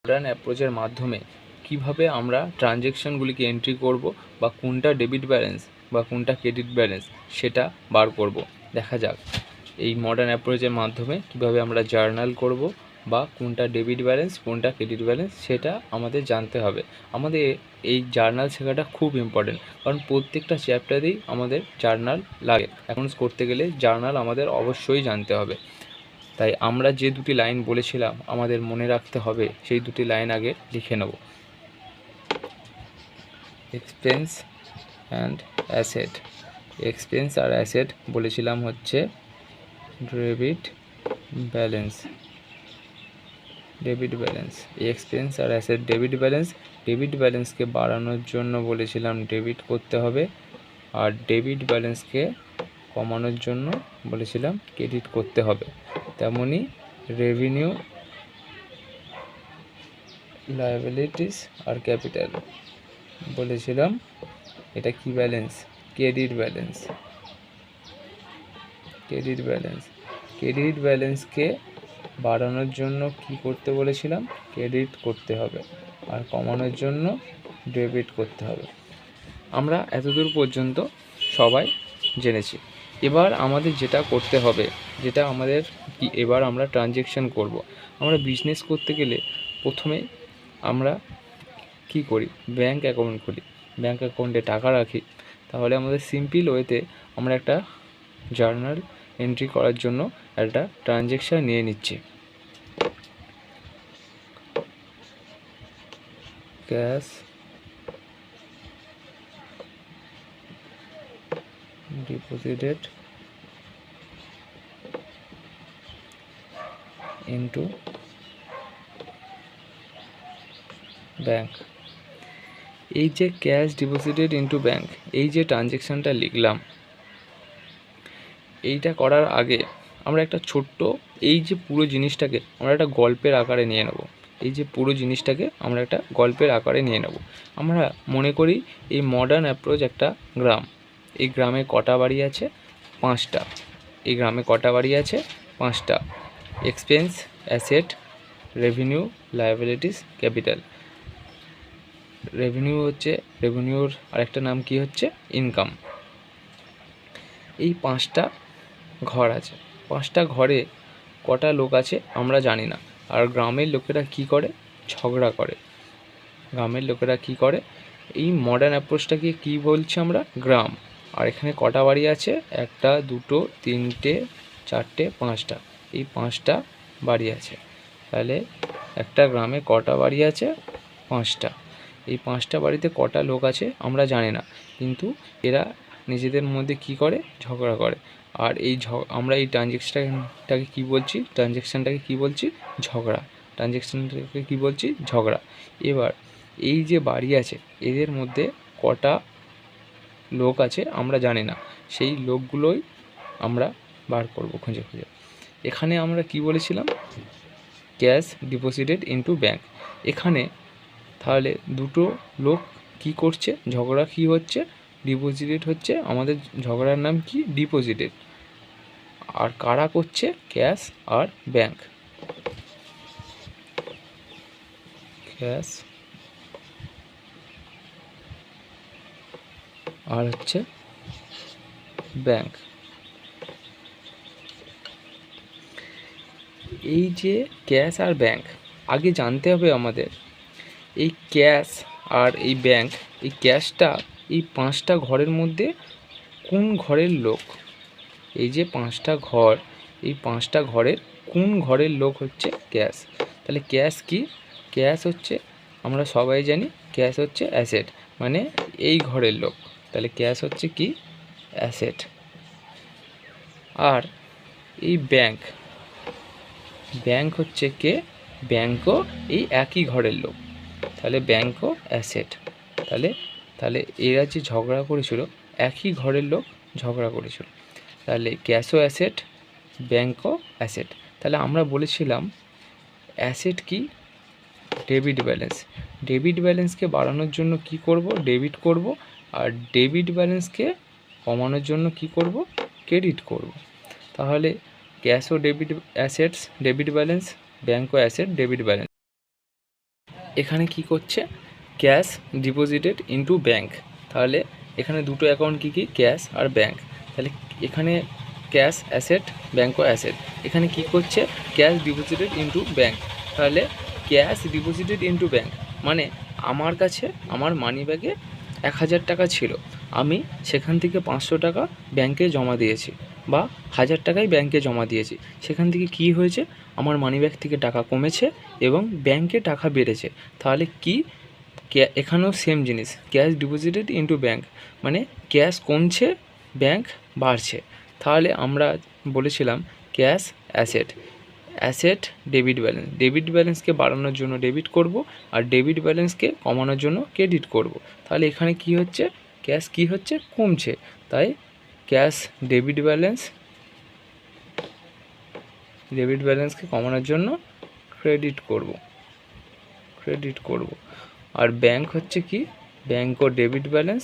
Modern অ্যাপ্রোচের মাধ্যমে কিভাবে আমরা ট্রানজ্যাকশানগুলিকে এন্ট্রি করব বা কোনটা ডেবিট ব্যালেন্স বা কোনটা ক্রেডিট ব্যালেন্স সেটা বার করব। দেখা যাক এই মডার্ন অ্যাপ্রোচের মাধ্যমে কিভাবে আমরা জার্নাল করব বা কোনটা ডেবিট ব্যালেন্স কোনটা ক্রেডিট ব্যালেন্স সেটা আমাদের জানতে হবে। আমাদের এই জার্নাল শেখাটা খুব ইম্পর্টেন্ট, কারণ প্রত্যেকটা চ্যাপ্টারেই আমাদের জার্নাল লাগে। অ্যাকাউন্টস করতে গেলে জার্নাল আমাদের অবশ্যই জানতে হবে। তাই আমরা যে দুটি লাইন বলেছিলাম আমাদের মনে রাখতে হবে, সেই দুটি লাইন আগে লিখে নেব। Expense and asset. এক্সপেন্স আর অ্যাসেট বলেছিলাম হচ্ছে debit balance. Debit balance, expense আর অ্যাসেট ডেবিট ব্যালেন্স। ডেবিট ব্যালেন্সকে বাড়ানোর জন্য বলেছিলাম ডেবিট করতে হবে, আর ডেবিট ব্যালেন্সকে কমানোর জন্য বলেছিলাম ক্রেডিট করতে হবে। তেমনি রেভিনিউ, লায়াবিলিটিস আর ক্যাপিটাল বলেছিলাম এটা কি balance? Credit balance. Credit balance, credit ব্যালেন্সকে বাড়ানোর জন্য কি করতে বলেছিলাম? ক্রেডিট করতে হবে, আর কমানোর জন্য ডেবিট করতে হবে। আমরা এতদূর পর্যন্ত সবাই জেনেছি। এবার আমাদের যেটা করতে হবে, যেটা আমাদের কি, এবার আমরা ট্রানজ্যাকশান করব। আমরা বিজনেস করতে গেলে প্রথমে আমরা কি করি? ব্যাঙ্ক অ্যাকাউন্ট খুলি, ব্যাঙ্ক অ্যাকাউন্টে টাকা রাখি। তাহলে আমাদের সিম্পল ওয়েতে আমরা একটা জার্নাল এন্ট্রি করার জন্য একটা ট্রানজ্যাকশান নিয়ে নিচ্ছি। Cash deposited into bank. এই যে ক্যাশ ডিপোজিটেড ইনটু ব্যাঙ্ক, এই যে ট্রানজ্যাকশানটা লিখলাম, এইটা করার আগে আমরা একটা ছোট্ট, এই যে পুরো জিনিসটাকে আমরা একটা গল্পের আকারে নিয়ে নেব। এই যে পুরো জিনিসটাকে আমরা একটা গল্পের আকারে নিয়ে নেব। আমরা মনে করি এই মডার্ন অ্যাপ্রোচ একটা গ্রাম। এই গ্রামে কটা বাড়ি আছে? 5টা। এই গ্রামে কটা বাড়ি আছে? 5টা। Expense, asset, revenue, liabilities, capital. Revenue হচ্ছে, রেভিনিউর আরেকটা নাম কি হচ্ছে? ইনকাম। এই 5টা ঘর আছে। 5টা ঘরে কটা লোক আছে আমরা জানি না। আর গ্রামের লোকেরা কি করে? ঝগড়া করে। গ্রামের লোকেরা কি করে? এই মডার্ন অ্যাপ্রোচটাকে কি বলছি আমরা? গ্রাম। আর এখানে কটা বাড়ি আছে? 1টা, 2টো, 3টে, 4টে, 5টা। এই 5টা বাড়ি আছে। তাহলে একটা গ্রামে কটা বাড়ি আছে? 5টা। এই 5টা বাড়িতে কটা লোক আছে আমরা জানি না, কিন্তু এরা নিজেদের মধ্যে কি করে? ঝগড়া করে। আর এই আমরা এই ট্রানজ্যাকশানটাকে কী বলছি? ট্রানজ্যাকশানটাকে কী বলছি? ঝগড়া। ট্রানজ্যাকশানটাকে কী বলছি? ঝগড়া। এবার এই যে বাড়ি আছে এদের মধ্যে কটা লোক আছে আমরা জানি না, সেই লোকগুলোই আমরা বার করব খুঁজে খুঁজে। এখানে আমরা কি বলেছিলাম? Cash deposited into bank. এখানে তাহলে দুটো লোক কি করছে? ঝগড়া কি হচ্ছে? ডিপোজিটেড হচ্ছে। আমাদের ঝগড়ার নাম কি? ডিপোজিটেড। আর কারা করছে? ক্যাশ আর ব্যাঙ্ক। ক্যাশ আর হচ্ছে ব্যাঙ্ক। এই যে ক্যাশ আর ব্যাঙ্ক, আগে জানতে হবে আমাদের এই ক্যাশ আর এই ব্যাঙ্ক, এই ক্যাশটা এই 5টা ঘরের মধ্যে কোন ঘরের লোক? এই যে 5টা ঘর, এই 5টা ঘরের কোন ঘরের লোক হচ্ছে ক্যাশ? তাহলে ক্যাশ কি? ক্যাশ হচ্ছে, আমরা সবাই জানি ক্যাশ হচ্ছে অ্যাসেট, মানে এই ঘরের লোক। তাহলে ক্যাশ হচ্ছে কি? অ্যাসেট। আর এই ব্যাঙ্ক, ব্যাঙ্ক হচ্ছে কে? ব্যাঙ্কও এই একই ঘরের লোক। তাহলে ব্যাঙ্কও অ্যাসেট। তাহলে এরা যে ঝগড়া করেছিল, একই ঘরের লোক ঝগড়া করেছিল। তাহলে ক্যাশও অ্যাসেট, ব্যাঙ্কও অ্যাসেট। তাহলে আমরা বলেছিলাম অ্যাসেট কি? Debit balance. ডেবিট ব্যালেন্সকে বাড়ানোর জন্য কি করব? ডেবিট করব। আর ডেবিট ব্যালেন্সকে কমানোর জন্য কি করব? ক্রেডিট করব। তাহলে ক্যাশও ডেবিট অ্যাসেটস ডেবিট ব্যালেন্স, ব্যাঙ্কও অ্যাসেট ডেবিট ব্যালেন্স। এখানে কি করছে, ক্যাশ ডিপোজিটেড ইনটু ব্যাঙ্ক। তাহলে এখানে দুটো অ্যাকাউন্ট কী কী, ক্যাশ আর ব্যাঙ্ক। তাহলে এখানে ক্যাশ অ্যাসেট, ব্যাঙ্কও অ্যাসেট। এখানে কি করছে, ক্যাশ ডিপোজিটেড ইনটু ব্যাঙ্ক। তাহলে ক্যাশ ডিপোজিটেড ইনটু ব্যাঙ্ক মানে আমার কাছে আমার মানি ব্যাগে 1000 টাকা ছিল, আমি সেখান থেকে 500 টাকা ব্যাঙ্কে জমা দিয়েছি বা 1000 টাকাই ব্যাঙ্কে জমা দিয়েছি। সেখান থেকে কি হয়েছে, আমার মানিব্যাগ থেকে টাকা কমেছে এবং ব্যাঙ্কে টাকা বেড়েছে। তাহলে কি, এখানেও সেম জিনিস, ক্যাশ ডিপোজিটেড ইনটু ব্যাঙ্ক মানে ক্যাশ কমছে, ব্যাঙ্ক বাড়ছে। তাহলে আমরা বলেছিলাম cash asset, asset debit balance, debit ব্যালেন্সকে বাড়ানোর জন্য ডেবিট করব আর ডেবিট ব্যালেন্সকে কমানোর জন্য ক্রেডিট করব। তাহলে এখানে কি হচ্ছে, ক্যাশ কি হচ্ছে, কমছে, তাই ক্যাশ ডেবিট ব্যালেন্স, ডেবিট ব্যালেন্সকে কমানোর জন্য ক্রেডিট করব। আর ব্যাঙ্ক হচ্ছে কি, ব্যাঙ্ক ও ডেবিট ব্যালেন্স,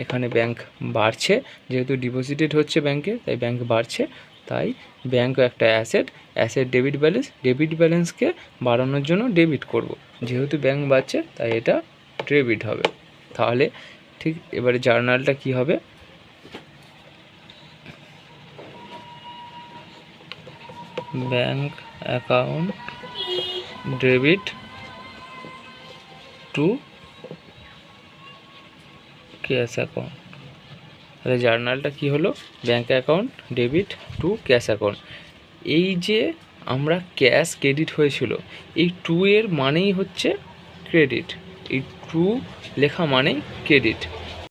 এখানে ব্যাঙ্ক বাড়ছে যেহেতু ডিপোজিটেড হচ্ছে ব্যাঙ্কে, তাই ব্যাঙ্ক বাড়ছে, তাই ব্যাঙ্কও একটা asset, asset debit balance, debit ব্যালেন্সকে বাড়ানোর জন্য ডেবিট করব, যেহেতু ব্যাঙ্ক বাড়ছে তাই এটা ডেবিট হবে। তাহলে ঠিক এবারে জার্নালটা কি হবে, bank account debit two cash account. তাহলে জার্নালটা কি হলো, bank account debit two cash account. এই যে আমরা ক্যাশ ক্রেডিট হয়েছিল, এই টু এর মানেই হচ্ছে ক্রেডিট, এই টু লেখা মানেই ক্রেডিট।